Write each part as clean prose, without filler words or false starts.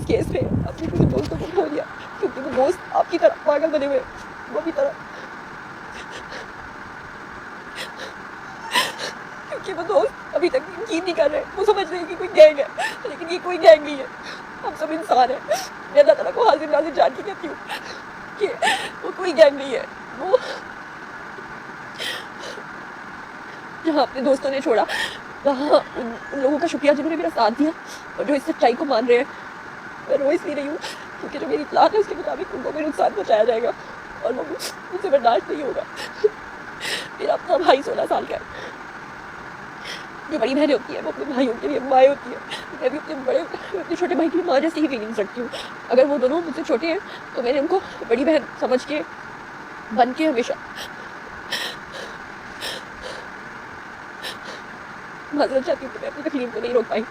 Case में अपने किसी दोस्तों को खो दिया, क्योंकि वो दोस्त आपकी तरह पागल बने हुए, वो भी तरह, क्योंकि वो दोस्त अभी तक यकीन नहीं कर रहे, वो समझ रहे हैं कि कोई गैंग है, लेकिन ये कोई गैंग नहीं है, हम सब इंसान हैं। मैं अल्लाह ताला को हाजिर नाजिर जान के कहती हूँ कि वो कोई गैंग नहीं है। वो जहाँ अपने दोस्तों ने छोड़ा, वहाँ उन लोगों का शुक्रिया जिन्होंने मेरा साथ दिया और जो इस सच्चाई को मान रहे हैं। मैं रो इसलिए रही हूँ क्योंकि जो मेरी इत्तलात है उसके मुताबिक उनको कोई नुकसान पहुँचाया जाएगा और वो मुझसे बर्दाश्त नहीं होगा। मेरा अपना भाई 16 साल का है, जो बड़ी बहनें होती है वो अपने भाइयों के लिए माएँ होती है। मैं भी अपने छोटे भाई की माँ जैसी ही फीलिंग्स रखती हूँ। अगर वो दोनों मुझसे छोटे हैं तो मैंने उनको बड़ी बहन समझ के, बन के हमेशा माजरत चाहती हूँ कि मैं अपनी तकलीफ को नहीं रोक पाई।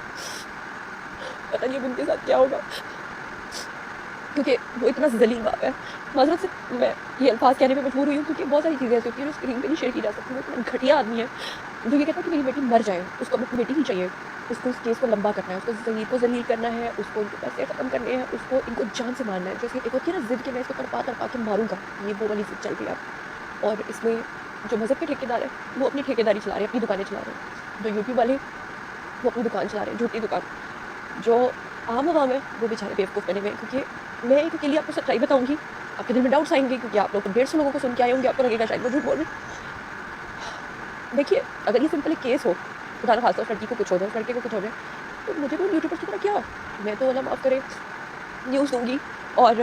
पता नहीं अब उनके साथ क्या होगा, क्योंकि वो इतना ज़लील बाप है। माजरत से मैं ये अल्फाज कहने में मजबूर हुई हूँ क्योंकि बहुत सारी चीज़ें ऐसी होती हैं जो स्क्रीन पे नहीं शेयर की जा सकती। वो इतना घटिया आदमी है जो ये कहता है कि मेरी बेटी मर जाए, उसको अपनी बेटी ही चाहिए, उसको इस केस को लंबा करना है, उसको ज़मीर को ज़लील करना है, उसको इनके पैसे ख़त्म करने हैं, उसको इनको जान से मारना है। जैसे एक होती है ना ज़िद के मैं इसको तड़पा के मारूंगा, ये वो वाली ज़िद चल रही है अब। और इसमें जो मज़हब के ठेकेदार है वो अपनी ठेकेदारी चला रहे हैं, अपनी दुकानें चला रहे हैं। जो यूट्यूब वाले वो अपनी दुकान चला रहे हैं, झूठी दुकान। जो आम आवाम है वो बेचारे बेवकूफ़ बने हुए हैं, क्योंकि मैं एक अकेली आपको सच्चाई बताऊंगी, आपके दिल में डाउट्स आएंगे क्योंकि आप लोग 150 लोगों को सुन के आए होंगे, आपको लगेगा शायद वो झूठ बोल रहे हैं। देखिए, अगर ये सिंपल एक केस हो, खुदा न खास्ता उस लड़की को कुछ हो जाए, उस लड़के को कुछ हो जाए, तो मुझे भी यूट्यूबर की तरह क्या, मैं तो अल्लाह माफ़ करे न्यूज़ दूँगी और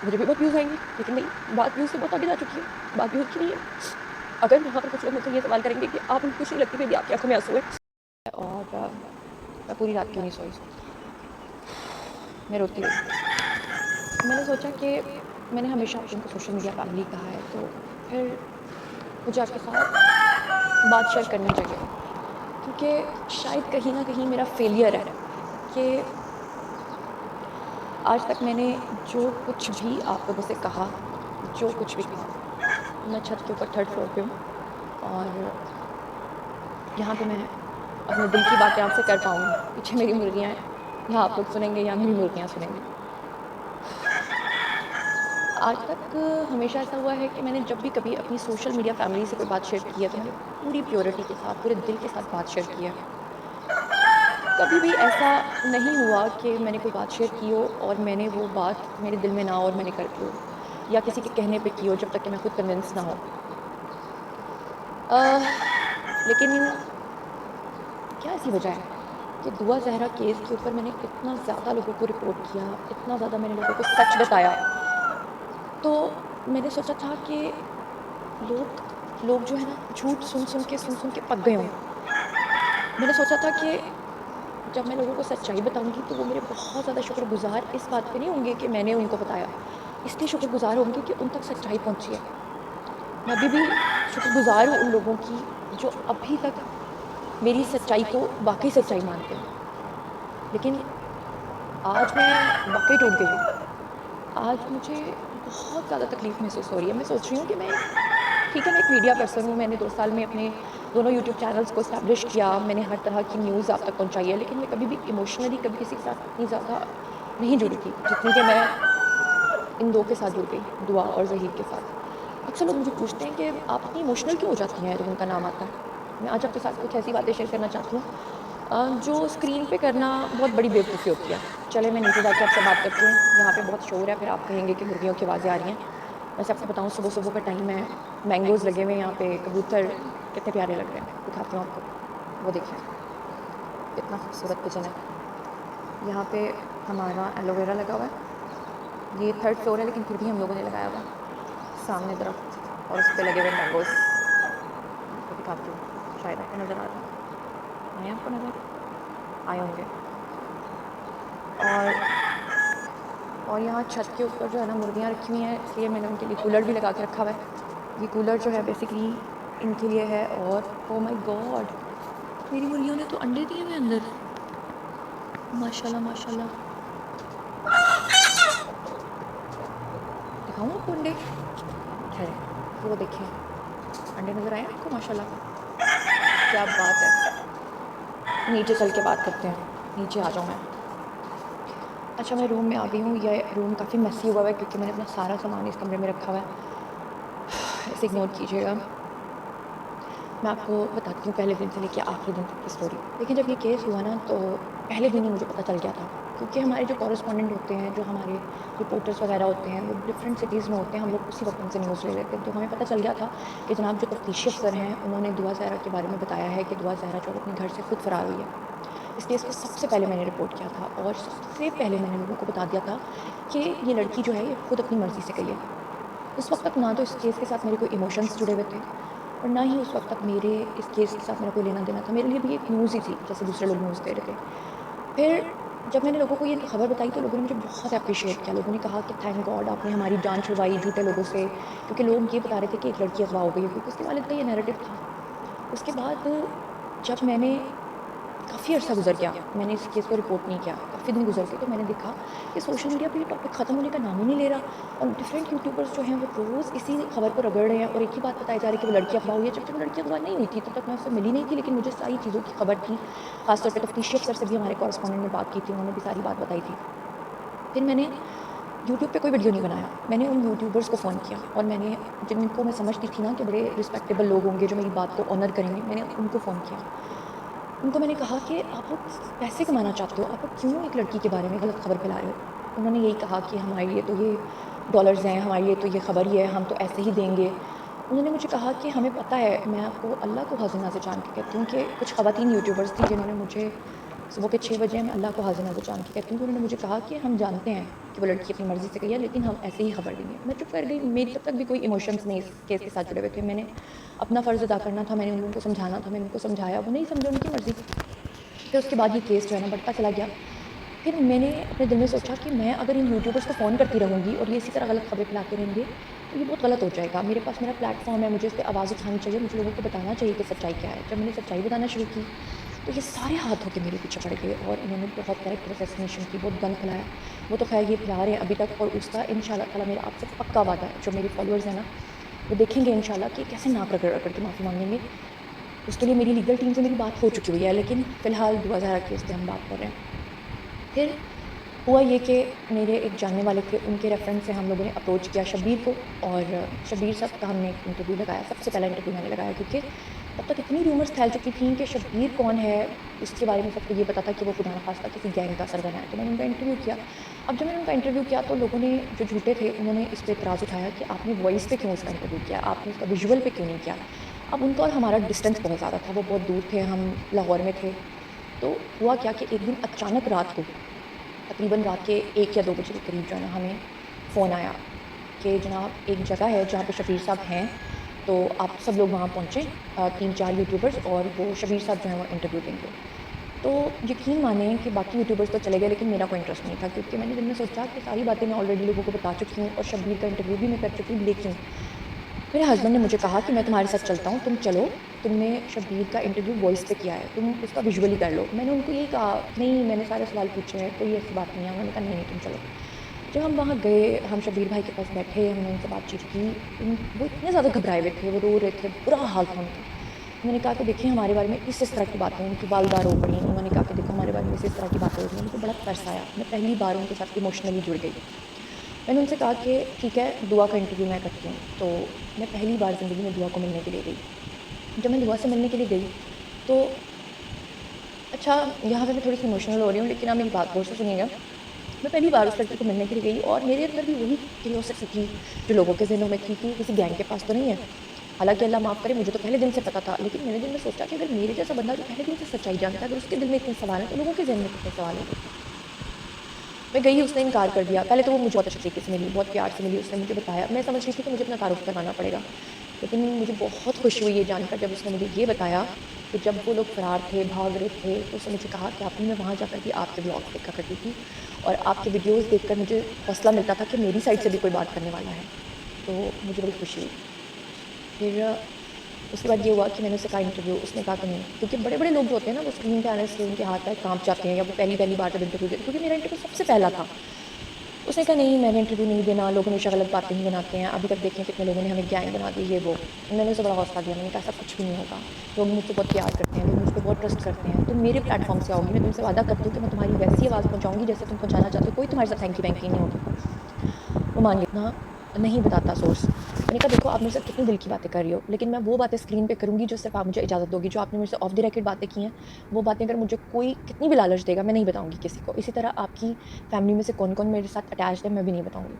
मुझे भी बहुत व्यूज़ आएंगे। लेकिन नहीं, बात व्यूज़ से बहुत आगे जा चुकी है, बात व्यूज़ की नहीं है। अगर यहाँ पर कुछ लोग मुझसे ये सवाल करेंगे कि आप उनको कुछ नहीं लगती, मेरी आपकी आंखों में आंसू है, और मैं पूरी रात क्यों नहीं सोई, मैं रोती रही। मैंने सोचा कि मैंने हमेशा उनको सोशल मीडिया फैमिली कहा है, तो फिर मुझे आपके साथ बात शेयर करनी चाहिए, क्योंकि शायद कहीं ना कहीं मेरा फेलियर है कि आज तक मैंने जो कुछ भी आप लोगों से कहा, जो कुछ भी कहा, मैं छत के ऊपर 3rd फ्लोर पे हूँ और यहाँ पे मैं अपने दिल की बातें आपसे कर पाऊँगी। पीछे मेरी मुर्गियाँ हैं, यहाँ आप लोग सुनेंगे या मेरी मुर्गियाँ सुनेंगी। आज तक हमेशा ऐसा हुआ है कि मैंने जब भी कभी अपनी सोशल मीडिया फैमिली से कोई बात शेयर की है तो मैंने पूरी प्योरिटी के साथ, पूरे दिल के साथ बात शेयर की है। कभी भी ऐसा नहीं हुआ कि मैंने कोई बात शेयर की हो और मैंने वो बात मेरे दिल में ना हो और मैंने कर दी हो, या किसी के कहने पे की हो जब तक कि मैं खुद कन्विंस ना हो। लेकिन क्या ऐसी वजह है कि दुआ ज़हरा केस के ऊपर मैंने इतना ज़्यादा लोगों को रिपोर्ट किया, इतना ज़्यादा मैंने लोगों को सच बताया, तो मैंने सोचा था कि लोग जो है ना झूठ सुन के पक गए हों। मैंने सोचा था कि जब मैं लोगों को सच्चाई बताऊंगी तो वो मेरे बहुत ज़्यादा शुक्रगुज़ार इस बात पे नहीं होंगे कि मैंने उनको बताया, इसलिए शुक्रगुज़ार होंगे कि उन तक सच्चाई पहुंची है। मैं अभी भी शुक्रगुज़ार हूँ उन लोगों की जो अभी तक मेरी सच्चाई को वाकई सच्चाई मानते हैं। लेकिन आज मैं वाकई टूट गई हूँ। आज मुझे बहुत ज़्यादा तकलीफ़ महसूस हो रही है। मैं सोच रही हूँ कि मैं, ठीक है, मैं एक मीडिया पर्सन हूँ, मैंने 2 साल में अपने दोनों यूट्यूब चैनल्स को इस्टेब्लिश किया, मैंने हर तरह की न्यूज़ आप तक पहुँचाई है, लेकिन मैं कभी भी इमोशनली कभी किसी के साथ इतनी ज़्यादा नहीं जुड़ी थी जितनी कि मैं इन 2 के साथ जुड़ गई, दुआ और ज़हीर के साथ। अक्सर लोग मुझे पूछते हैं कि आप इतनी इमोशनल क्यों हो जाती हैं जब उनका नाम आता है। मैं आज आपके साथ कुछ ऐसी बातें शेयर करना चाहती हूँ जो स्क्रीन पे करना बहुत बड़ी बेवकूफ़ी होती है। चले मैं नीचे जाके आपसे बात करती हूँ, यहाँ पे बहुत शोर है, फिर आप कहेंगे कि मुर्गियों की आवाज़ें आ रही हैं। वैसे आपको बताऊँ सुबह-सुबह का टाइम है, मैंगोज़ लगे हुए हैं यहाँ पे, कबूतर कितने प्यारे लग रहे हैं, दिखाती हूँ आपको। वो देखिए, कितना खूबसूरत किचन है। यहाँ पे हमारा एलोवेरा लगा हुआ है, ये 3rd फ्लोर है लेकिन फिर भी हम लोगों ने लगाया हुआ है। सामने दरख्त और उस पे लगे हुए मैंगोज़, आपको दिखाती हूँ, शायद आपको नज़र आ रहा है, आए आपको नज़र आए होंगे। और यहाँ छत के ऊपर जो है ना मुर्गियाँ रखी हुई हैं, इसलिए मैंने उनके लिए कूलर भी लगा के रखा हुआ है। ये कूलर जो है बेसिकली इनके लिए है। और ओह माय गॉड, मेरी मुर्गियों ने तो अंडे दिए हुए अंदर, माशाल्लाह माशाल्लाह। दिखाऊँ आपको अंडे? ठहरे, वो देखें, अंडे नज़र आए आपको? माशाल्लाह, क्या बात है। नीचे चल के बात करते हैं, नीचे आ जाऊँ मैं। अच्छा, मैं रूम में आ गई हूँ। ये रूम काफ़ी मेसी हुआ हुआ है क्योंकि मैंने अपना सारा सामान इस कमरे में रखा हुआ है। इसे इग्नोर कीजिएगा। मैं आपको बताती हूँ पहले दिन से लेके आखिरी दिन तक की स्टोरी। देखिए, जब ये केस हुआ ना तो पहले दिन ही मुझे पता चल गया था, क्योंकि हमारे जो कॉरेस्पॉन्डेंट होते हैं, जो हमारे रिपोर्टर्स वगैरह होते हैं, वो डिफरेंट सिटीज़ में होते हैं। हम लोग उसी वक्त उनसे न्यूज़ ले लेते हैं। तो हमें पता चल गया था कि जनाब जो तफ्तीशी अफसर हैं, उन्होंने दुआ ज़हरा के बारे में बताया है कि दुआ ज़हरा जो अपने घर से खुद फ़रार हुई है। इस केस को सबसे पहले मैंने रिपोर्ट किया था और सबसे पहले मैंने लोगों को बता दिया था कि ये लड़की जो है ये खुद अपनी मर्ज़ी से गई है। उस वक़्त तक ना तो इस केस के साथ मेरे कोई इमोशंस जुड़े हुए थे और ना ही उस वक़्त तक मेरे इस केस के साथ मेरा कोई लेना-देना था। मेरे लिए भी एक न्यूज़ ही थी, जैसे दूसरे लोग न्यूज़ दे रहे थे। फिर जब मैंने लोगों को ये खबर बताई तो लोगों ने मुझे बहुत एप्रिशिएट किया। लोगों ने कहा कि थैंक गॉड आपने हमारी जान छुड़वाई झूठे लोगों से, क्योंकि लोग ये बता रहे थे कि एक लड़की अगवा हो गई है, क्योंकि उसके वालिद का ये नैरेटिव था। उसके बाद जब मैंने काफ़ी अर्सा गुज़र गया, मैंने इस केस को रिपोर्ट नहीं किया। काफ़ी दिन गुज़र गए तो मैंने देखा कि सोशल मीडिया पे ये टॉपिक ख़त्म होने का नाम ही नहीं ले रहा और डिफरेंट यूट्यूबर्स जो हैं वो रोज़ इसी खबर को रगड़ रहे हैं और एक ही बात बताई जा रही है कि वो लड़की अगवा हुई है, जबकि वो लड़की अगवा नहीं हुई थी। तब तक मैं उससे मिली नहीं थी, लेकिन मुझे सारी चीज़ों की खबर थी। ख़ास तौर पे तफ्तीशी अफ़सर से भी हमारे कॉरेस्पॉन्डेंट ने बात की थी, उन्होंने भी सारी बात बताई थी। फिर मैंने यूट्यूब पे कोई वीडियो नहीं बनाया। मैंने उन यूट्यूबर्स को फ़ोन किया और मैंने जिनको मैं समझती थी ना कि बड़े रिस्पेक्टेबल लोग होंगे जो मेरी बात को ऑनर करेंगे, मैंने उनको फ़ोन किया। उनको मैंने कहा कि आप लोग पैसे कमाना चाहते हो, आप लोग क्यों एक लड़की के बारे में गलत खबर फैला रहे हो? उन्होंने यही कहा कि हमारे लिए तो ये डॉलर्स हैं, हमारे लिए तो ये खबर ही है, हम तो ऐसे ही देंगे। उन्होंने मुझे कहा कि हमें पता है, मैं आपको अल्लाह को हाज़िर नाज़िर जान के कहती हूँ कि कुछ ख़वातीन यूट्यूबर्स थी जिन्होंने मुझे सुबह के 6 बजे, मैं अल्लाह को हाज़िर नाज़िर जान के कहती हूँ कि उन्होंने मुझे कहा कि हम जानते हैं कि वो लड़की अपनी मर्ज़ी से गई है, लेकिन हम ऐसे ही खबर देंगे। मैं चुप कर गई, मेरी तब तक भी कोई इमोशंस नहीं इस केस के साथ जुड़े हुए थे। मैंने अपना फ़र्ज़ अदा करना था, मैंने उन लोगों को समझाना था, मैंने उनको समझाया, वो नहीं समझे, उनकी मर्ज़ी। फिर उसके बाद ये केस जो है ना बढ़ता चला गया। फिर मैंने अपने दिल में सोचा कि मैं अगर इन यूट्यूबर्स को फ़ोन करती रहूँगी और ये इसी तरह गलत खबरें फैलाते रहेंगे, तो ये बहुत गलत हो जाएगा। मेरे पास मेरा प्लेटफ़ॉर्म है, मुझे इस पे आवाज़ उठानी चाहिए, मुझे लोगों को बताना चाहिए कि सच्चाई क्या है। जब मैंने सच्चाई बताना शुरू की, तो ये सारे हाथ धो के मेरे पीछे पड़ गए और इन्होंने बहुत कैरेक्टर असैसिनेशन की, बहुत गंद फैलाया। वो तो ख़ैर ये फैला रहे हैं अभी तक, और उसका इंशाअल्लाह ताला मेरा आपसे पक्का वादा है, जो मेरे फ़ॉलोअर्स हैं ना, वो देखेंगे इंशाअल्लाह कि कैसे नाक रगड़-रगड़ के माफ़ी माँगेंगे। उसके लिए मेरी लीगल टीम से मेरी बात हो चुकी हुई है, लेकिन फ़िलहाल दुआ ज़हरा केस पे हम बात कर रहे हैं। फिर हुआ ये कि मेरे एक जानने वाले थे, उनके रेफ़रेंस से हम लोगों ने अप्रोच किया शब्बीर को और शब्बीर साहब का हमने एक इंटरव्यू लगाया। सबसे पहला इंटरव्यू मैंने लगाया, क्योंकि तब तक इतनी रूमर्स फैल चुकी थी कि शब्बीर कौन है, उसके बारे में सबको ये पता था कि वो खुदा न ख़ास्ता किसी गैंग का सरगना है। तो मैंने उनका इंटरव्यू किया। अब जब मैंने उनका इंटरव्यू किया तो लोगों ने, जो झूठे थे, उन्होंने इस पे एतराज़ उठाया कि आपने वॉइस पे क्यों उसका इंटरव्यू किया? आपने उसका विजुअल पे क्यों नहीं किया? अब उनका और हमारा डिस्टेंस बहुत ज़्यादा था, वो बहुत दूर थे, हम लाहौर में थे। तो हुआ क्या कि एक दिन अचानक रात को, तकरीबन रात के 1 या 2 बजे के करीब जो है ना, हमें फ़ोन आया कि जनाब एक जगह है जहाँ पे शब्बीर साहब हैं, तो आप सब लोग वहाँ पहुँचें, 3-4 यूट्यूबर्स, और वो शब्बीर साहब जो हैं वो इंटरव्यू देंगे। तो यकीन मानें कि बाकी यूट्यूबर्स तो चले गए, लेकिन मेरा कोई इंटरेस्ट नहीं था, क्योंकि मैंने दिल में सोचा कि सारी बातें मैं ऑलरेडी लोगों को बता चुकी हूँ और शब्बीर का इंटरव्यू भी मैं कर चुकी हूँ। लेकिन मेरे हस्बैंड ने मुझे कहा कि मैं तुम्हारे साथ चलता हूँ, तुम चलो, तुमने शब्बीर का इंटरव्यू वॉइस पे किया है, तुम उसका विजुअली कर लो। मैंने उनको यही कहा, नहीं मैंने सारे सवाल पूछे हैं, कोई ऐसी बात नहीं है। उन्होंने कहा नहीं, नहीं तुम चलो। जब हम वहाँ गए, हम शब्बीर भाई के पास बैठे, हमने उनसे बातचीत की। वो इतने ज़्यादा घबराए हुए थे, वो रो रहे थे, बुरा हाल था उनका। मैंने कहा कि देखिए हमारे बारे में इस तरह की बातें, उनकी वालदा रो पड़ी। उन्होंने कहा कि देखो हमारे बारे में इस तरह की बातें हो रही हैं। मुझे बड़ा तरस आया, मैं पहली बार उनके साथ इमोशनली जुड़ गई। मैंने उनसे कहा कि ठीक है, दुआ का इंटरव्यू मैं करती हूँ। तो मैं पहली बार ज़िंदगी में दुआ को मिलने के लिए गई। जब मैं दुआ से मिलने के लिए गई, तो अच्छा, यहाँ पे मैं थोड़ी-सी इमोशनल हो रही हूँ, लेकिन आप मेरी बात गौर से सुनिएगा। मैं पहली बार उस लड़की को मिलने के लिए गई और मेरे अंदर भी वही क्यूरियोसिटी थी, जो लोगों के ज़हनों में थी कि किसी गैंग के पास तो नहीं है। हालाँकि अल्लाह माफ़ करे, मुझे तो पहले दिन से पता था, लेकिन मैंने दिल में सोचा कि अगर मेरे जैसा बंदा जो पहले दिन से सच्चाई जानता है, अगर उसके दिल में इतने सवाल हैं, तो लोगों के ज़हन में कितने सवाल होंगे। मैं गई, उसने इनकार कर दिया। पहले तो वो मुझे बहुत अच्छे तरीके से मिली, बहुत प्यार से मिली, उसने मुझे बताया। मैं समझ रही थी कि मुझे अपना तारुफ़ करवाना पड़ेगा। लेकिन मुझे बहुत खुशी हुई ये जानकर, जब उसने मुझे ये बताया कि जब वो लोग फ़रार थे, भाग रहे थे, तो उसने मुझे कहा कि आपने, मैं वहाँ जाकर भी आपके व्लॉग्स देखा करती थी और आपके वीडियोज़ देखकर मुझे हौसला मिलता था कि मेरी साइड से भी कोई बात करने वाला है। तो मुझे बड़ी खुशी हुई। फिर उसके बाद ये हुआ कि मैंने उससे कहा इंटरव्यू, उसने कहा कि नहीं, क्योंकि बड़े-बड़े लोग जो होते हैं ना, वो स्क्रीन पे आने से उनके हाथ-पैर काँप जाते हैं, या वो पहली-पहली बार जब इंटरव्यू देते, क्योंकि मेरा इंटरव्यू सबसे पहला था। اس نے کہا نہیں میں نے انٹرویو نہیں دینا, لوگ ہمیشہ غلط باتیں ہی بناتے ہیں, ابھی تک دیکھیں کتنے لوگوں نے ہمیں گینگ بنا دی یہ وہ. میں نے اسے بڑا حوصلہ دیا, میں نے کہا ایسا کچھ بھی نہیں ہوگا, لوگ مجھ سے بہت پیار کرتے ہیں, لوگ مجھ پہ بہت ٹرسٹ کرتے ہیں, تم میرے پلیٹ فارم سے آؤ گی, میں تم سے وعدہ کرتی ہوں کہ میں تمہاری ویسی آواز پہنچاؤں گی جیسے تم پہنچانا چاہتے ہو, کوئی تمہارے ساتھ تھینکی وینکی نہیں ہوگی. وہ مان گیا نا, نہیں بتاتا سورس. میں نے کہا دیکھو آپ میرے ساتھ کتنی دل کی باتیں کر رہی ہو, لیکن میں وہ باتیں اسکرین پہ کروں گی جو صرف آپ مجھے اجازت دو گی. جو آپ نے مجھ سے آف دی ریکارڈ باتیں کی ہیں وہ باتیں اگر مجھے کوئی کتنی بھی لالچ دے گا میں نہیں بتاؤں گی کسی کو. اسی طرح آپ کی فیملی میں سے کون کون میرے ساتھ اٹیچڈ ہے میں بھی نہیں بتاؤں گی.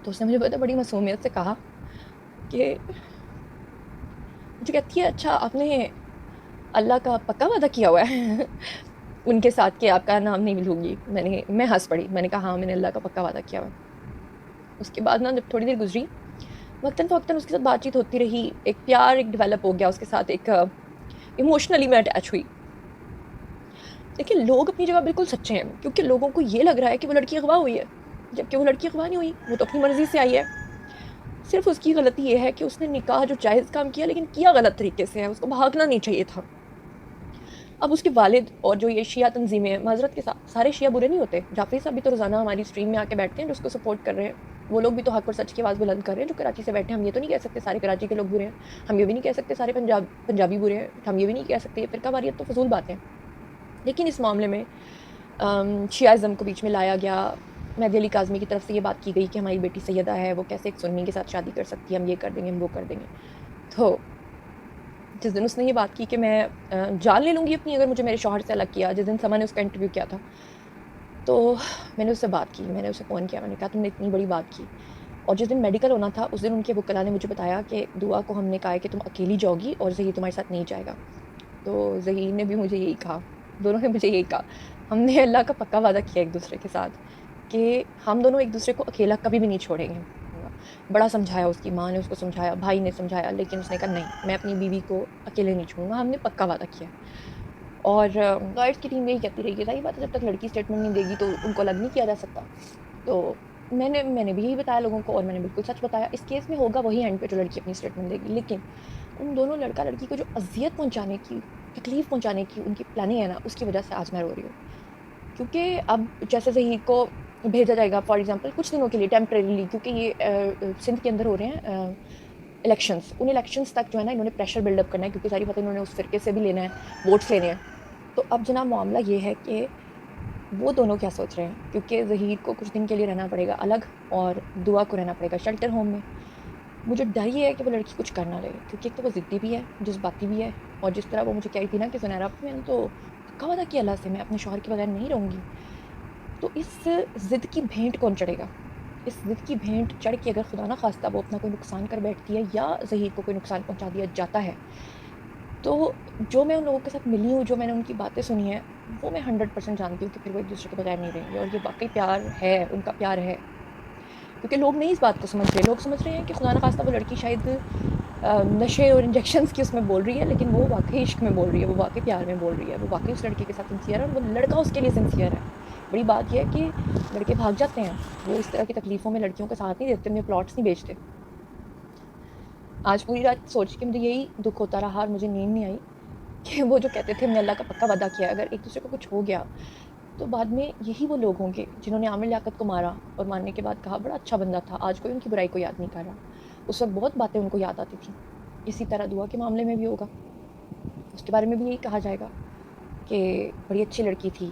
تو اس نے مجھے پتا بڑی معصومیت سے کہا کہ مجھے کہتی ہے اچھا آپ نے اللہ کا پکا وعدہ کیا ہوا ہے ان کے ساتھ کہ آپ کا نام نہیں بھولوں گی. میں ہنس پڑی, میں نے کہا ہاں میں نے اللہ کا پکا وعدہ کیا ہوا ہے. اس کے بعد نا جب تھوڑی دیر گزری, وقتاً فوقتاً اس کے ساتھ بات چیت ہوتی رہی, ایک پیار ایک ڈیولپ ہو گیا اس کے ساتھ, ایک ایموشنلی میں اٹیچ ہوئی. دیکھیں لوگ اپنی جگہ بالکل سچے ہیں, کیونکہ لوگوں کو یہ لگ رہا ہے کہ وہ لڑکی اغوا ہوئی ہے, جبکہ وہ لڑکی اغوا نہیں ہوئی, وہ تو اپنی مرضی سے آئی ہے. صرف اس کی غلطی یہ ہے کہ اس نے نکاح جو جائز کام کیا لیکن کیا غلط طریقے سے ہے, اس کو بھاگنا نہیں چاہیے تھا. اب اس کے والد اور جو یہ شیعہ تنظیمیں ہیں, معذرت کے ساتھ سارے شیعہ برے نہیں ہوتے, جعفری صاحب بھی تو روزانہ ہماری اسٹریم میں آ کے بیٹھتے ہیں جو اس کو سپورٹ کر رہے ہیں, وہ لوگ بھی تو حق اور سچ کی آواز بلند کر رہے ہیں جو کراچی سے بیٹھے ہیں. ہم یہ تو نہیں کہہ سکتے سارے کراچی کے لوگ برے ہیں, ہم یہ بھی نہیں کہہ سکتے سارے پنجابی برے ہیں, ہم یہ بھی نہیں کہہ سکتے فرقہ واریت تو فضول باتیں. لیکن اس معاملے میں شیعہ کو بیچ میں لایا گیا. مہدی علی کاظمی کی طرف سے یہ بات کی گئی کہ ہماری بیٹی سیدہ ہے, وہ کیسے ایک سنی کے ساتھ شادی کر سکتی ہے, ہم یہ کر دیں گے, ہم وہ کر دیں گے. تو جس دن اس نے یہ بات کی کہ میں جان لے لوں گی اپنی اگر مجھے میرے شوہر سے الگ کیا, جس دن سما نے اس کا انٹرویو کیا تھا, تو میں نے اس سے بات کی, میں نے اسے فون کیا, میں نے کہا تم نے اتنی بڑی بات کی. اور جس دن میڈیکل ہونا تھا اس دن ان کے وکلا نے مجھے بتایا کہ دعا کو ہم نے کہا ہے کہ تم اکیلی جاؤ گی اور ظہیر تمہارے ساتھ نہیں جائے گا. تو ظہیر نے بھی مجھے یہی کہا, دونوں نے مجھے یہی کہا, ہم نے اللہ کا پکا وعدہ کیا ایک دوسرے کے ساتھ کہ ہم دونوں ایک دوسرے کو اکیلا کبھی بھی نہیں چھوڑیں گے. بڑا سمجھایا, اس کی ماں نے اس کو سمجھایا, بھائی نے سمجھایا, لیکن اس نے کہا نہیں میں اپنی بیوی کو اکیلے نہیں چھوڑوں گا, ہم نے پکا وعدہ کیا. اور لائرس کی ٹیم یہی کہتی رہی کہ صحیح بات ہے, جب تک لڑکی اسٹیٹمنٹ نہیں دے گی تو ان کو الگ نہیں کیا جا سکتا. تو میں نے بھی یہی بتایا لوگوں کو, اور میں نے بالکل سچ بتایا. اس کیس میں ہوگا وہی اینڈ پہ جو لڑکی اپنی اسٹیٹمنٹ دے گی, لیکن ان دونوں لڑکا لڑکی کو جو اذیت پہنچانے کی, تکلیف پہنچانے کی ان کی پلاننگ ہے نا, اس کی وجہ سے آج میں رو رہی ہوں. کیونکہ اب جیسے ظہیر کو بھیجا جائے گا فار ایگزامپل کچھ دنوں کے لیے ٹیمپریریلی, کیونکہ یہ سندھ کے اندر ہو رہے ہیں الیکشنز, ان الیکشنز تک جو ہے نا انہوں نے پریشر بلڈ اپ کرنا ہے, کیونکہ ساری باتیں انہوں نے اس فرقے سے بھی لینا ہے, ووٹس لینے ہیں. تو اب جناب معاملہ یہ ہے کہ وہ دونوں کیا سوچ رہے ہیں, کیونکہ ظہیر کو کچھ دن کے لیے رہنا پڑے گا الگ, اور دعا کو رہنا پڑے گا شیلٹر ہوم میں. مجھے ڈر یہ ہے کہ وہ لڑکی کچھ کرنا لے, کیونکہ ایک تو وہ ضدی بھی ہے, جذباتی بھی ہے, اور جس طرح وہ مجھے کہی تھی نا کہ زنیرا میں نے تو پکا وعدہ کیا اللہ سے میں اپنے شوہر کے بغیر نہیں رہوں گی. تو اس ضد کی بھینٹ کون چڑھے گا, اس ضد کی بھینٹ چڑھ کے اگر خدا نہ خواستہ وہ اپنا کوئی نقصان کر بیٹھتی ہے یا ظہیر کو کوئی نقصان پہنچا دیا جاتا ہے, تو جو میں ان لوگوں کے ساتھ ملی ہوں, جو میں نے ان کی باتیں سنی ہیں, وہ میں 100% جانتی ہوں کہ پھر وہ ایک دوسرے کے بغیر نہیں رہیں گے. اور یہ واقعی پیار ہے, ان کا پیار ہے, کیونکہ لوگ نہیں اس بات کو سمجھ رہے. لوگ سمجھ رہے ہیں کہ خدا نخواستہ وہ لڑکی شاید نشے اور انجیکشنز کی اس میں بول رہی ہے, لیکن وہ واقعی عشق میں بول رہی ہے, وہ واقعی پیار میں بول رہی ہے, وہ واقعی اس لڑکے کے ساتھ سنسیئر ہے, اور وہ لڑکا اس کے لیے سنسیئر ہے. بڑی بات یہ ہے کہ لڑکے بھاگ جاتے ہیں, وہ اس طرح کی تکلیفوں میں لڑکیوں کا ساتھ نہیں دیتے, انہیں پلاٹس نہیں بیچتے. آج پوری رات سوچ کے مجھے یہی دکھ ہوتا رہا اور مجھے نیند نہیں آئی کہ وہ جو کہتے تھے ہم نے اللہ کا پکا وعدہ کیا, اگر ایک دوسرے کو کچھ ہو گیا تو بعد میں یہی وہ لوگ ہوں گے جنہوں نے عامر لیاقت کو مارا اور مارنے کے بعد کہا بڑا اچھا بندہ تھا, آج کوئی ان کی برائی کو یاد نہیں کر رہا. اس وقت بہت باتیں ان کو یاد آتی تھیں. اسی طرح دعا کے معاملے میں بھی ہوگا, اس کے بارے میں بھی یہی کہا جائے گا کہ بڑی اچھی لڑکی تھی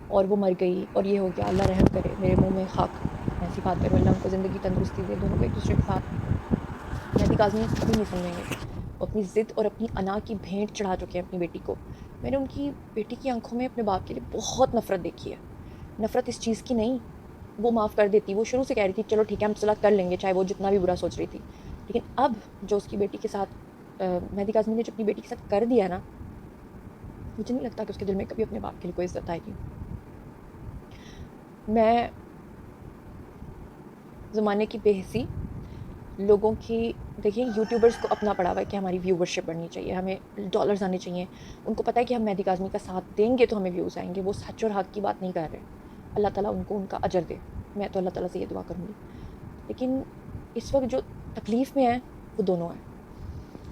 اور وہ مر گئی اور یہ ہو گیا, اللہ رحم کرے, میرے منہ میں خاک, ایسی بات کروں, اللہ ان کو زندگی تندرستی دے, دونوں کو ایک دوسرے کے ساتھ. مہدی کاظمی کبھی نہیں سمجھیں گے, وہ اپنی ضد اور اپنی انا کی بھینٹ چڑھا چکے ہیں اپنی بیٹی کو. میں نے ان کی بیٹی کی آنکھوں میں اپنے باپ کے لیے بہت نفرت دیکھی ہے. نفرت اس چیز کی نہیں, وہ معاف کر دیتی, وہ شروع سے کہہ رہی تھی چلو ٹھیک ہے ہم صلح کر لیں گے, چاہے وہ جتنا بھی برا سوچ رہی تھی. لیکن اب جو اس کی بیٹی کے ساتھ مہدی کاظمی نے جو اپنی بیٹی کے ساتھ کر دیا نا, مجھے نہیں لگتا کہ اس کے دل میں کبھی اپنے باپ کے لیے کوئی عزت آئے گی. میں زمانے کی بے حسی لوگوں کی, دیکھیں یوٹیوبرز کو اپنا پڑا ہوا ہے کہ ہماری ویورشپ بڑھنی چاہیے, ہمیں ڈالرز آنے چاہیے. ان کو پتہ ہے کہ ہم مہدی کاظمی کا ساتھ دیں گے تو ہمیں ویوز آئیں گے. وہ سچ اور حق کی بات نہیں کر رہے. اللہ تعالیٰ ان کو ان کا اجر دے, میں تو اللہ تعالیٰ سے یہ دعا کروں گی. لیکن اس وقت جو تکلیف میں ہیں وہ دونوں ہیں.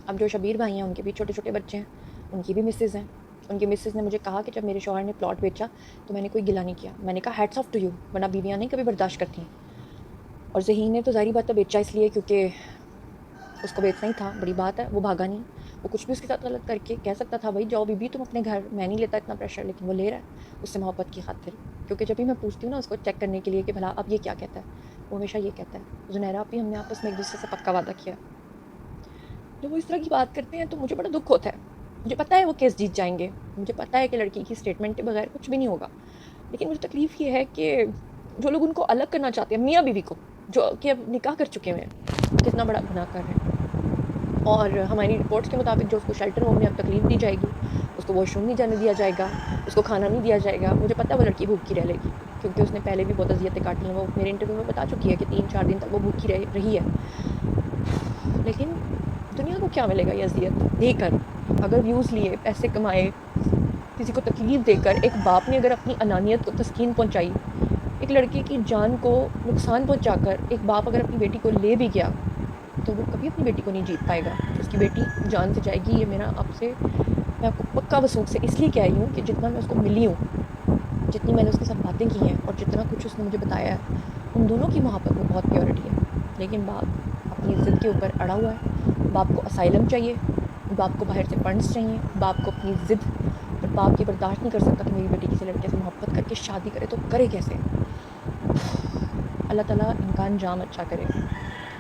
اب جو شبیر بھائی ہیں ان کے بھی چھوٹے چھوٹے بچے ہیں, ان کی بھی مسز ہیں, ان کی مسز نے مجھے کہا کہ جب میرے شوہر نے پلاٹ بیچا تو میں نے کوئی گلا نہیں کیا. میں نے کہا ہیٹس آف ٹو یو، ورنہ بیویاں نہیں کبھی برداشت کرتی ہیں. اور ذہین نے تو ظاہری بات ہے بیچا اس لیے کیونکہ اس کو بیچنا ہی تھا، بڑی بات ہے، وہ بھاگا نہیں. وہ کچھ بھی اس کے ساتھ غلط کر کے کہہ سکتا تھا بھائی جاؤ بی تم اپنے گھر، میں نہیں لیتا اتنا پریشر، لیکن وہ لے رہا ہے اس سے محبت کی خاطر. کیونکہ جب بھی میں پوچھتی ہوں نا اس کو چیک کرنے کے لیے کہ بھلا اب یہ کیا کہتا ہے، وہ ہمیشہ یہ کہتا ہے زنیرہ اپی ہم نے آپس میں ایک دوسرے سے پکا وعدہ کیا. جب وہ اس طرح کی بات کرتے ہیں تو مجھے بڑا دکھ ہوتا ہے. مجھے پتہ ہے وہ کیس جیت جائیں گے، مجھے پتہ ہے کہ لڑکی کی اسٹیٹمنٹ کے بغیر کچھ بھی نہیں ہوگا، لیکن مجھے تکلیف یہ ہے کہ جو لوگ ان کو الگ کرنا چاہتے ہیں، میاں بیوی کو جو کہ اب نکاح کر چکے ہوئے ہیں، کتنا بڑا گناہ کر رہے ہیں. اور ہماری رپورٹس کے مطابق جو اس کو شیلٹر ہوم میں اب تکلیف دی جائے گی، اس کو واش روم نہیں جانے دیا جائے گا، اس کو کھانا نہیں دیا جائے گا. مجھے پتہ ہے وہ لڑکی بھوکی رہ لے گی کیونکہ اس نے پہلے بھی بہت اذیتیں کاٹی ہیں. وہ میرے انٹرویو میں بتا چکی ہے کہ 3-4 دن تک وہ بھوکی رہی ہے. لیکن دنیا کو کیا ملے گا یہ اذیت دے کر؟ اگر ویوز لیے، پیسے کمائے، کسی کو تکلیف دے کر. ایک باپ نے اگر اپنی انانیت کو تسکین پہنچائی، ایک لڑکے کی جان کو نقصان پہنچا کر ایک باپ اگر اپنی بیٹی کو لے بھی گیا تو وہ کبھی اپنی بیٹی کو نہیں جیت پائے گا. اس کی بیٹی جان سے جائے گی، یہ میرا آپ سے، میں آپ کو پکا وثوق سے اس لیے کہہ رہی ہوں کہ جتنا میں اس کو ملی ہوں، جتنی میں نے اس کے ساتھ باتیں کی ہیں اور جتنا کچھ اس نے مجھے بتایا ہے، ان دونوں کی محبت میں بہت پیورٹی ہے. لیکن باپ اپنی ضد کے اوپر اڑا ہوا ہے. باپ کو اسائلم چاہیے، باپ کو باہر سے فنڈس چاہیے، باپ کو اپنی ضد، اور باپ یہ برداشت نہیں کر سکتا کہ میری بیٹی کسی لڑکے سے محبت کر کے شادی کرے. تو کرے کیسے؟ اللہ تعالیٰ ان کا انجام اچھا کرے.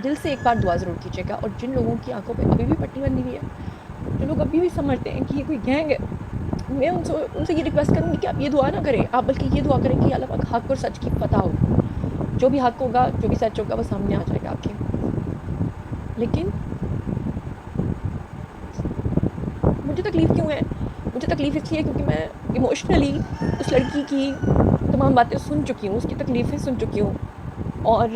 دل سے ایک بار دعا ضرور کیجیے گا. اور جن لوگوں کی آنکھوں پہ ابھی بھی پٹی بندھی ہوئی ہے، جو لوگ ابھی بھی سمجھتے ہیں کہ یہ کوئی گینگ ہے، میں ان سے یہ ریکویسٹ کروں گی کہ آپ یہ دعا نہ کریں، آپ بلکہ یہ دعا کریں کہ اللہ پاک حق اور سچ کی فتح ہو. جو بھی حق ہوگا، جو بھی سچ ہوگا، وہ سامنے آ جائے گا آپ کے. لیکن مجھے تکلیف کیوں ہے؟ مجھے تکلیف اس لیے کیونکہ میں ایموشنلی اس لڑکی کی تمام باتیں سن چکی ہوں، اس کی تکلیفیں سن چکی ہوں. اور